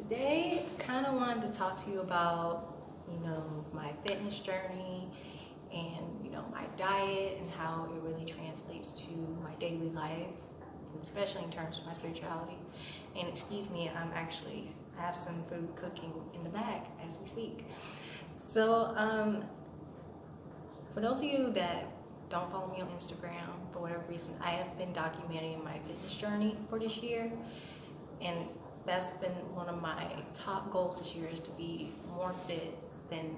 Today, I kind of wanted to talk to you about, my fitness journey and, my diet and how it really translates to my daily life, especially in terms of my spirituality. And excuse me, I have some food cooking in the back as we speak. So, for those of you that don't follow me on Instagram, for whatever reason, I have been documenting my fitness journey for this year. And that's been one of my top goals this year, is to be more fit than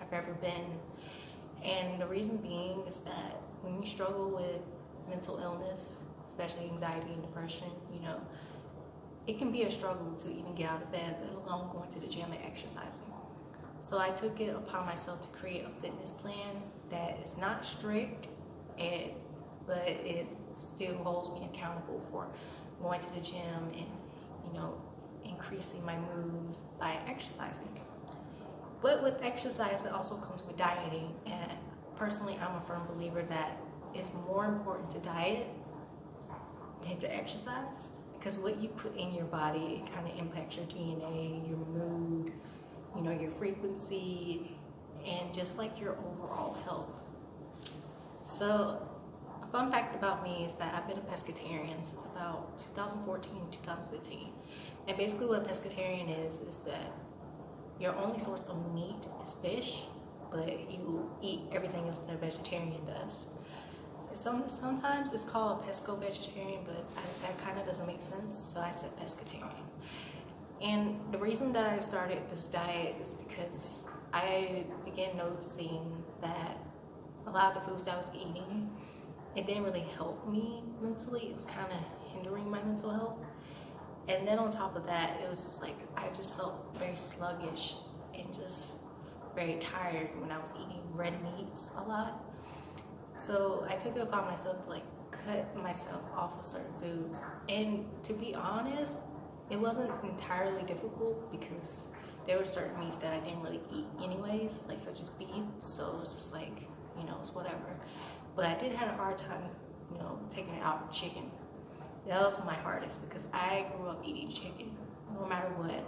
I've ever been. And the reason being is that when you struggle with mental illness, especially anxiety and depression, it can be a struggle to even get out of bed, let alone going to the gym and exercising. So I took it upon myself to create a fitness plan that is not strict, but it still holds me accountable for going to the gym and, increasing my moves by exercising. But with exercise, it also comes with dieting. And personally, I'm a firm believer that it's more important to diet than to exercise, because what you put in your body, it kind of impacts your DNA, your mood, your frequency, and just like your overall health. So a fun fact about me is that I've been a pescatarian since about 2014, 2015. And basically what a pescatarian is that your only source of meat is fish, but you eat everything else that a vegetarian does. Sometimes it's called pesco-vegetarian, but that kind of doesn't make sense, so I said pescatarian. And the reason that I started this diet is because I began noticing that a lot of the foods that I was eating, it didn't really help me mentally. It was kind of hindering my mental health. And then on top of that, it was just like I just felt very sluggish and just very tired when I was eating red meats a lot. So I took it upon myself to cut myself off of certain foods. And to be honest, it wasn't entirely difficult because there were certain meats that I didn't really eat anyways, such as beef. So it was just it's whatever. But I did have a hard time, taking it out chicken. That was my hardest because I grew up eating chicken, no matter what.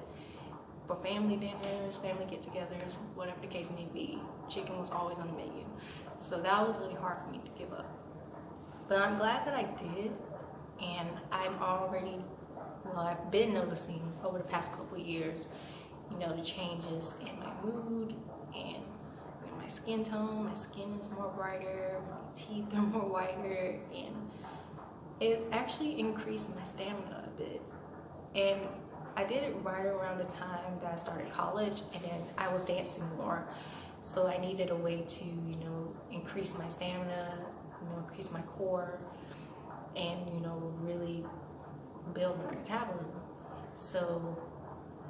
For family dinners, family get-togethers, whatever the case may be, chicken was always on the menu. So that was really hard for me to give up. But I'm glad that I did, and I've been noticing over the past couple of years, the changes in my mood and my skin tone. My skin is more brighter, my teeth are more whiter, and it actually increased my stamina a bit. And I did it right around the time that I started college, and then I was dancing more. So I needed a way to, increase my stamina, increase my core, and, really build my metabolism. So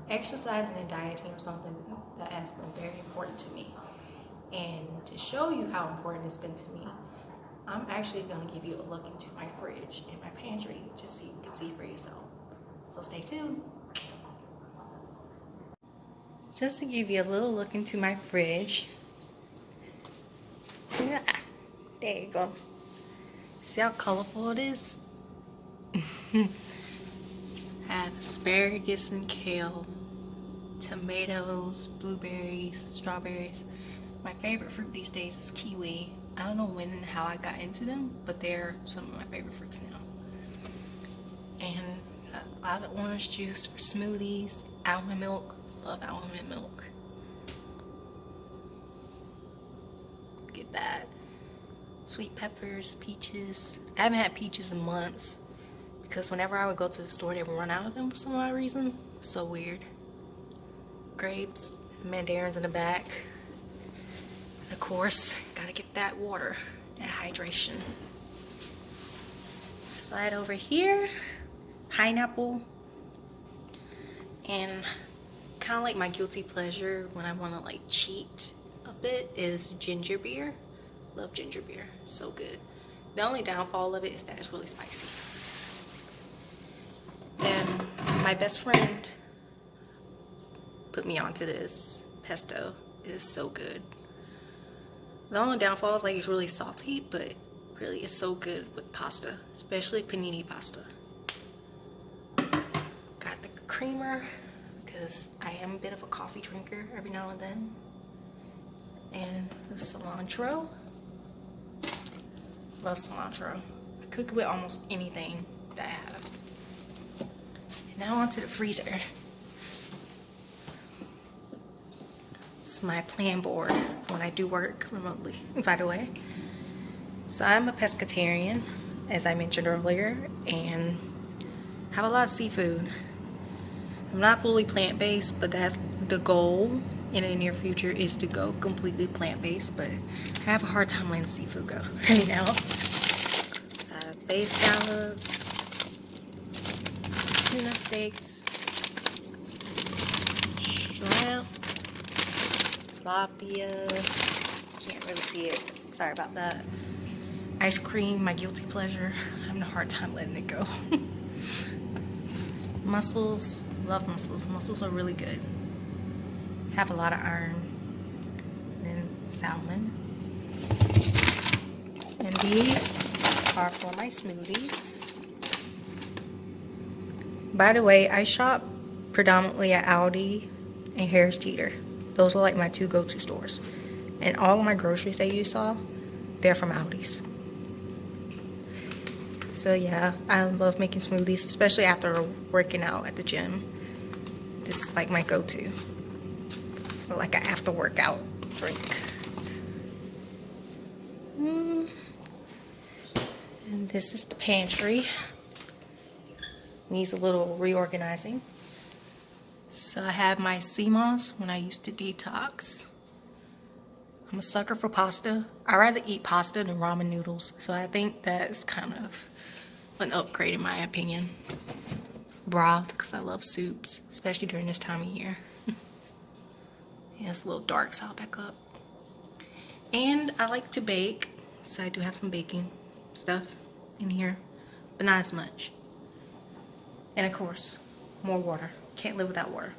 exercising and dieting are something that has been very important to me. And to show you how important it's been to me, I'm actually going to give you a look into my fridge and my pantry just so you can see for yourself. So stay tuned. Just to give you a little look into my fridge. Yeah, there you go. See how colorful it is? I have asparagus and kale, tomatoes, blueberries, strawberries. My favorite fruit these days is kiwi. I don't know when and how I got into them, but they're some of my favorite fruits now. And a lot of orange juice for smoothies, almond milk. Love almond milk. Get that. Sweet peppers, peaches. I haven't had peaches in months because whenever I would go to the store, they would run out of them for some odd reason. So weird. Grapes, mandarins in the back. And of course, gotta get that water, that hydration. Slide over here, pineapple, and kind of like my guilty pleasure when I want to cheat a bit is ginger beer. Love ginger beer, so good. The only downfall of it is that it's really spicy. And my best friend put me onto this pesto. It is so good. The only downfall is it's really salty, but really it's so good with pasta, especially panini pasta. Got the creamer because I am a bit of a coffee drinker every now and then. And the cilantro. Love cilantro. I cook with almost anything that I have. And now onto the freezer. It's my plan board when I do work remotely, by the way. So I'm a pescatarian, as I mentioned earlier, and have a lot of seafood. I'm not fully plant-based, but that's the goal in the near future, is to go completely plant-based, but I have a hard time letting seafood go right now. So I have bay scallops, tuna steaks, shrimp, tilapia, can't really see it, sorry about that. Ice cream, my guilty pleasure. I'm having a hard time letting it go. Mussels, love mussels. Mussels are really good. Have a lot of iron. Then salmon. And these are for my smoothies. By the way, I shop predominantly at Aldi and Harris Teeter. Those are like my two go-to stores. And all of my groceries that you saw, they're from Aldi's. So yeah, I love making smoothies, especially after working out at the gym. This is like my go-to, or like an after workout drink. And this is the pantry. Needs a little reorganizing. So I have my 𝒻𝒾𝓉𝓃𝓃𝓃𝓄𝑒 when I used to detox. I'm a sucker for pasta. I rather eat pasta than ramen noodles, so I think that's kind of an upgrade in my opinion. Broth, because I love soups, especially during this time of year. Yeah, it's a little dark, so I'll back up. And I like to bake, so I do have some baking stuff in here, but not as much. And of course, more water. Can't live without water.